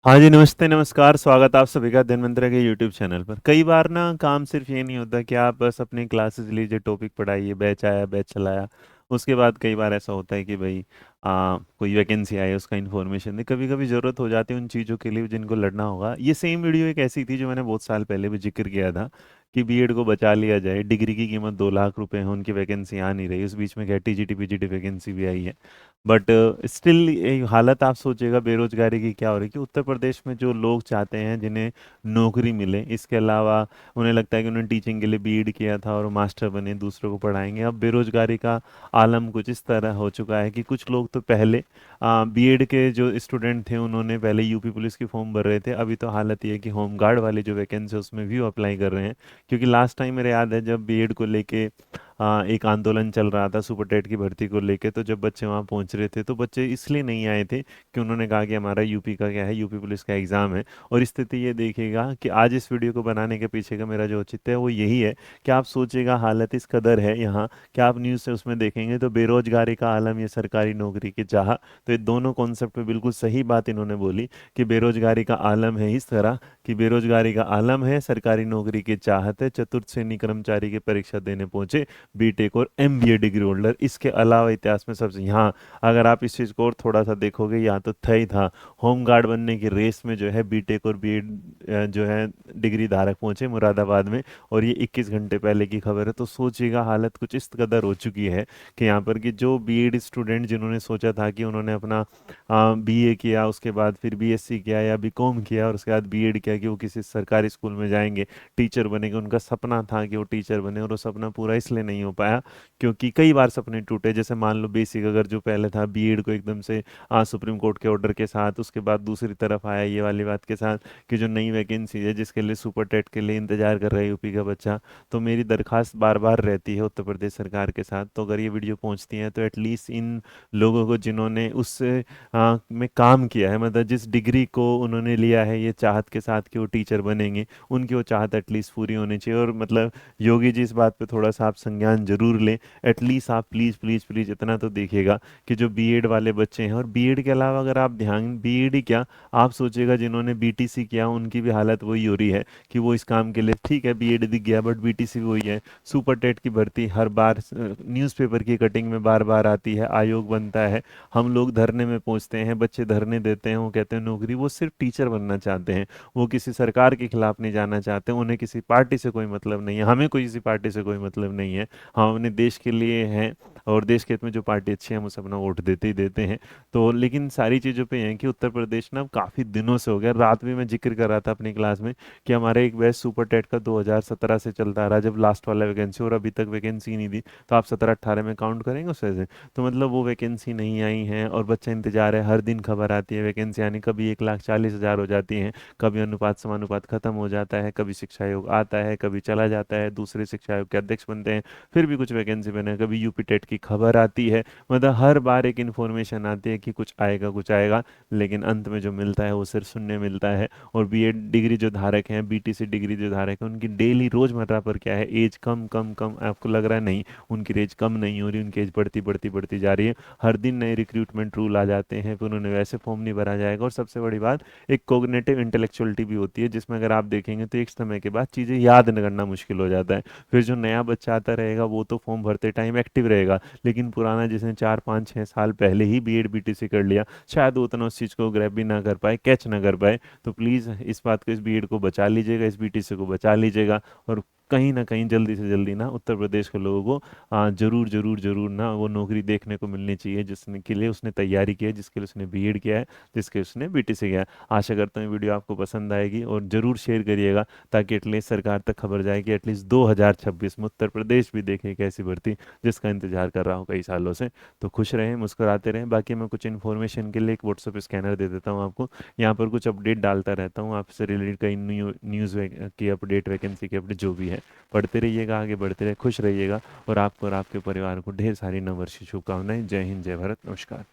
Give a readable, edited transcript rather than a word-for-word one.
हाँ जी, नमस्ते, नमस्कार, स्वागत आप सभी का धन्वंतरि के यूट्यूब चैनल पर। कई बार ना काम सिर्फ ये नहीं होता कि आप बस अपनी क्लासेस लीजिए, टॉपिक पढ़ाइए, बैच आया, बैच चलाया। उसके बाद कई बार ऐसा होता है कि भाई कोई वैकेंसी आई, उसका इन्फॉर्मेशन दे। कभी-कभी ज़रूरत हो जाती है उन चीज़ों के लिए जिनको लड़ना होगा। ये सेम वीडियो एक ऐसी थी जो मैंने बहुत साल पहले भी ज़िक्र किया था कि बीएड को बचा लिया जाए। डिग्री की कीमत 2 लाख रुपए है, उनकी वैकेंसी आ नहीं रही। उस बीच में क्या टीजीटी, पीजीटी वैकेंसी भी आई है। बट स्टिल ये हालत आप सोचिएगा बेरोजगारी की क्या हो रही है कि उत्तर प्रदेश में जो लोग चाहते हैं जिन्हें नौकरी मिले, इसके अलावा उन्हें लगता है कि उन्होंने टीचिंग के लिए बीएड किया था और मास्टर बने, दूसरों को पढ़ाएंगे। अब बेरोजगारी का आलम कुछ इस तरह हो चुका है कि कुछ लोग तो पहले बीएड के जो स्टूडेंट थे उन्होंने पहले यूपी पुलिस की फॉर्म भर रहे थे। अभी तो हालत ये है कि होम गार्ड वाली जो वैकेंसी है उसमें भी वो अप्लाई कर रहे हैं। क्योंकि लास्ट टाइम मेरे याद है जब बीएड को लेके एक आंदोलन चल रहा था सुपर टेट की भर्ती को लेके, तो जब बच्चे वहाँ पहुँच रहे थे तो बच्चे इसलिए नहीं आए थे कि उन्होंने कहा कि हमारा यूपी का क्या है, यूपी पुलिस का एग्ज़ाम है। और स्थिति ये देखिएगा कि आज इस वीडियो को बनाने के पीछे का मेरा जो औचित्य है वो यही है कि आप सोचिएगा हालत इस कदर है यहाँ कि आप न्यूज़ से उसमें देखेंगे तो बेरोजगारी का आलम, ये सरकारी नौकरी की चाह। तो ये दोनों कॉन्सेप्ट पे बिल्कुल सही बात इन्होंने बोली कि बेरोजगारी का आलम है इस तरह कि बेरोजगारी का आलम है, सरकारी नौकरी की चाहत है, चतुर्थ श्रेणी कर्मचारी की परीक्षा देने पहुंचे बीटेक और एमबीए डिग्री होल्डर। इसके अलावा इतिहास में सबसे यहाँ अगर आप इस चीज़ को और थोड़ा सा देखोगे, यहाँ तो था ही था होम गार्ड बनने की रेस में जो है बीटेक और बीएड जो है डिग्री धारक पहुंचे मुरादाबाद में। और ये 21 घंटे पहले की खबर है। तो सोचिएगा हालत कुछ इस कदर हो चुकी है कि यहाँ पर कि जो बीएड स्टूडेंट जिन्होंने सोचा था कि उन्होंने अपना बीए किया, उसके बाद फिर बीएससी किया या बीकॉम किया और उसके बाद बीएड किया कि वो किसी सरकारी स्कूल में जाएंगे, टीचर बनेंगे, उनका सपना था कि वो टीचर बने। और वो सपना पूरा इसलिए नहीं हो पाया क्योंकि कई बार सपने टूटे। जैसे मान लो बेसिक अगर जो पहले था बीएड को एकदम से सुप्रीम कोर्ट के ऑर्डर के साथ, उसके बाद दूसरी तरफ आया ये वाली बात के साथ कि जो नई वैकेंसी है जिसके लिए सुपर टेट के लिए इंतजार कर रहा है यूपी का बच्चा। तो मेरी दरखास्त बार बार रहती है उत्तर प्रदेश सरकार के साथ, तो अगर ये वीडियो पहुंचती है तो एटलीस्ट इन लोगों को जिन्होंने उस में काम किया है, मतलब जिस डिग्री को उन्होंने लिया है ये चाहत के साथ कि वो टीचर बनेंगे, उनकी वो चाहत एटलीस्ट पूरी होनी चाहिए। और मतलब योगी जी इस बात पे थोड़ा सा आप संज्ञान जरूर लें। एटलीस्ट आप प्लीज़ प्लीज़ प्लीज़ इतना तो देखिएगा कि जो बीएड वाले बच्चे हैं, और बीएड के अलावा अगर आप ध्यान बीएड ही क्या आप सोचिएगा जिन्होंने बीटीसी किया उनकी भी हालत वही हो रही है कि वो इस काम के लिए ठीक है बीएड दिख गया बट बीटीसी भी वही है। सुपर टेट की भर्ती हर बार न्यूज़पेपर की कटिंग में बार बार आती है, आयोग बनता है, हम लोग धरने में पहुंचते हैं, बच्चे धरने देते हैं, वो कहते हैं नौकरी, वो सिर्फ टीचर बनना चाहते हैं। वो किसी सरकार के खिलाफ नहीं जाना चाहते, उन्हें किसी पार्टी से कोई मतलब नहीं है, हमें कोई किसी पार्टी से कोई मतलब नहीं है। हम अपने देश के लिए हैं और देश के हित में जो पार्टी अच्छी है हम उसे अपना वोट देते ही देते हैं। तो लेकिन सारी चीज़ों पे है कि उत्तर प्रदेश ना काफ़ी दिनों से हो गया। रात में मैं जिक्र कर रहा था अपनी क्लास में कि हमारे एक बैच सुपर टेट का 2017 से चलता आ रहा, जब लास्ट वाला वैकेंसी, और अभी तक वैकेंसी नहीं दी। तो आप 17-18 में काउंट करेंगे उस वजह से। तो मतलब वो वैकेंसी नहीं आई है और बच्चा इंतजार है, हर दिन खबर आती है वैकेंसी आनी, कभी 1,40,000 हो जाती हैं, कभी अनुपात समानुपात खत्म हो जाता है, कभी शिक्षा आयोग आता है, कभी चला जाता है, दूसरे शिक्षा आयोग के अध्यक्ष बनते हैं, फिर भी कुछ वैकेंसी बने, कभी यूपी टेट की खबर आती है। मतलब हर बार एक इन्फॉर्मेशन आती है कि कुछ आएगा कुछ आएगा, लेकिन अंत में जो मिलता है वो सिर्फ सुनने मिलता है। और बीएड डिग्री जो धारक हैं, बीटीसी डिग्री जो धारक हैं, उनकी डेली रोजमर्रा पर क्या है, एज कम कम कम, आपको लग रहा है नहीं, उनकी एज कम नहीं हो रही, उनकी एज बढ़ती बढ़ती बढ़ती जा रही है। हर दिन नए रिक्रूटमेंट रूल आ जाते हैं, फिर उन्होंने वैसे फॉर्म नहीं भरा जाएगा। और सबसे बड़ी बात, एक कोग्निटिव इंटेलेक्चुअलिटी भी होती है जिसमें अगर आप देखेंगे तो एक समय के बाद चीज़ें याद न करना मुश्किल हो जाता है। फिर जो नया बच्चा आता रहेगा वो तो फॉर्म भरते टाइम एक्टिव रहेगा, लेकिन पुराना जिसने 4 5 6 साल पहले ही बीएड बीटीसी कर लिया, शायद वो उतना उस चीज़ को ग्रैब भी ना कर पाए, कैच ना कर पाए। तो प्लीज़ इस बात को, इस बीएड को बचा लीजिएगा, इस बीटीसी को बचा लीजिएगा। और कहीं ना कहीं जल्दी से जल्दी ना उत्तर प्रदेश के लोगों को जरूर जरूर जरूर ना वो नौकरी देखने को मिलनी चाहिए जिसने के लिए उसने तैयारी की है, जिसके लिए उसने बीएड किया है, जिसके उसने बीटीसी किया है। आशा करता हूँ वीडियो आपको पसंद आएगी और ज़रूर शेयर करिएगा ताकि एटलीस्ट सरकार तक खबर जाए कि एटलीस्ट 2026 में उत्तर प्रदेश भी देखे एक ऐसी भर्ती जिसका इंतजार कर रहा हूँ कई सालों से। तो खुश रहें, मुस्कुराते रहें। बाकी मैं कुछ इन्फॉर्मेशन के लिए एक व्हाट्सअप स्कैनर दे देता हूँ आपको, यहाँ पर कुछ अपडेट डालता रहता हूँ आपसे रिलेटेड, कई न्यूज़ की अपडेट, वैकेंसी की अपडेट जो भी है। पढ़ते रहिएगा, आगे बढ़ते रहे, खुश रहिएगा। और आपको और आपके परिवार को ढेर सारी नववर्ष शुभकामनाएं। जय हिंद, जय भारत, नमस्कार।